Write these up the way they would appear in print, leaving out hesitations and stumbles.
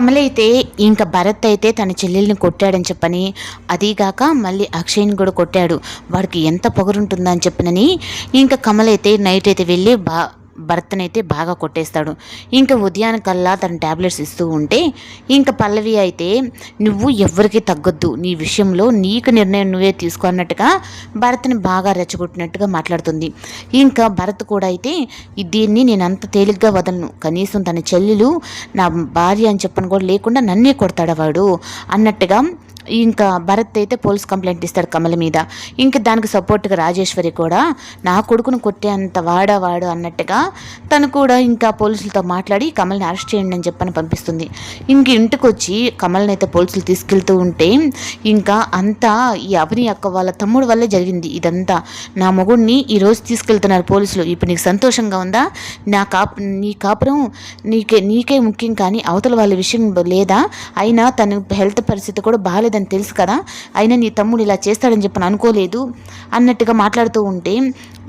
కమలైతే ఇంకా భరత్ అయితే తన చెల్లెల్ని కొట్టాడని చెప్పని, అదీగాక మళ్ళీ అక్షయ్ని కూడా కొట్టాడు, వాడికి ఎంత పొగరుంటుందని చెప్పనని ఇంకా కమలైతే నైట్ అయితే వెళ్ళి భర్తనైతే బాగా కొట్టేస్తాడు. ఇంకా ఉదయానికల్లా తన ట్యాబ్లెట్స్ ఇస్తూ ఉంటే ఇంకా పల్లవి అయితే నువ్వు ఎవరికి తగ్గొద్దు, నీ విషయంలో నీకు నిర్ణయం నువ్వే తీసుకో అన్నట్టుగా భరత్ని బాగా రెచ్చగొట్టినట్టుగా మాట్లాడుతుంది. ఇంకా భరత్ కూడా అయితే దీన్ని నేను అంత తేలిగ్గా వదలను, కనీసం తన చెల్లెలు నా భార్య అని చెప్పని కూడా లేకుండా నన్నే కొడతాడు వాడు అన్నట్టుగా ఇంకా భరత్ అయితే పోలీస్ కంప్లైంట్ ఇస్తాడు కమల మీద. ఇంకా దానికి సపోర్ట్గా రాజేశ్వరి కూడా నా కొడుకును కొట్టేంత వాడు అన్నట్టుగా తను కూడా ఇంకా పోలీసులతో మాట్లాడి కమల్ని అరెస్ట్ చేయండి అని చెప్పని పంపిస్తుంది. ఇంక ఇంటికి వచ్చి కమల్ని అయితే పోలీసులు తీసుకెళ్తూ ఉంటే ఇంకా అంతా ఈ అవని అక్క వాళ్ళ తమ్ముడు వల్లే జరిగింది ఇదంతా, నా మొగుడిని ఈరోజు తీసుకెళ్తున్నారు పోలీసులు, ఇప్పుడు నీకు సంతోషంగా ఉందా, నీ కాపురం నీకే ముఖ్యం కానీ అవతల వాళ్ళ విషయం లేదా, అయినా తన హెల్త్ పరిస్థితి కూడా బాగాలేదని తెలుసు కదా, అయినా నీ తమ్ముడు ఇలా చేస్తాడని చెప్పని అనుకోలేదు అన్నట్టుగా మాట్లాడుతూ ఉంటే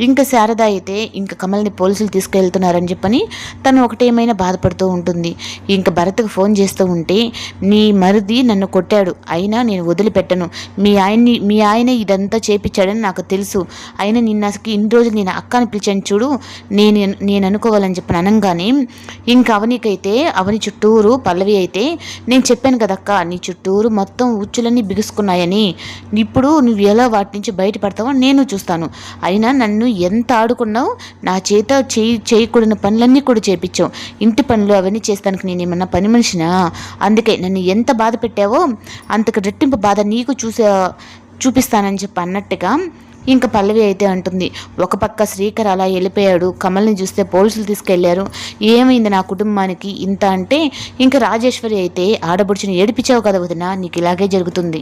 ఇంకా శారద అయితే ఇంకా కమల్ని పోలీసులు తీసుకెళ్తున్నారని చెప్పని తను ఒకటేమైనా బాధపడుతూ ఉంటుంది. ఇంకా భరత్కు ఫోన్ చేస్తూ ఉంటే నీ మరిది నన్ను కొట్టాడు, అయినా నేను వదిలిపెట్టను, మీ ఆయన ఇదంతా చేపించాడని నాకు తెలుసు, అయినా నిన్నకి ఇన్ని రోజులు నేను అక్కని పిలిచాను చూడు, నేను అనుకోవాలని చెప్పని అనగానే ఇంకా అవనికైతే అవని చుట్టూరు పల్లవి అయితే నేను చెప్పాను కదక్క నీ చుట్టూరు మొత్తం ఉచ్చులన్నీ బిగుసుకున్నాయని, ఇప్పుడు నువ్వు ఎలా వాటి నుంచి బయటపడతావో నేను చూస్తాను, అయినా నన్ను ఎంత ఆడుకున్నావు, నా చేత చేయకూడని పనులన్నీ కూడా చేపించావు, ఇంటి పనులు అవన్నీ చేస్తానికి నేను ఏమన్నా పని మనిషినా, అందుకే నన్ను ఎంత బాధ పెట్టావో అంతకు రెట్టింపు బాధ నీకు చూపిస్తానని చెప్పి అన్నట్టుగా ఇంకా పల్లవి అయితే అంటుంది. ఒక పక్క శ్రీకర్ అలా వెళ్ళిపోయాడు, కమల్ని చూస్తే పోలీసులు తీసుకెళ్లారు, ఏమైంది నా కుటుంబానికి ఇంత అంటే ఇంకా రాజేశ్వరి అయితే ఆడబుడిచిని ఏడిపించావు కదా వదినా, నీకు ఇలాగే జరుగుతుంది.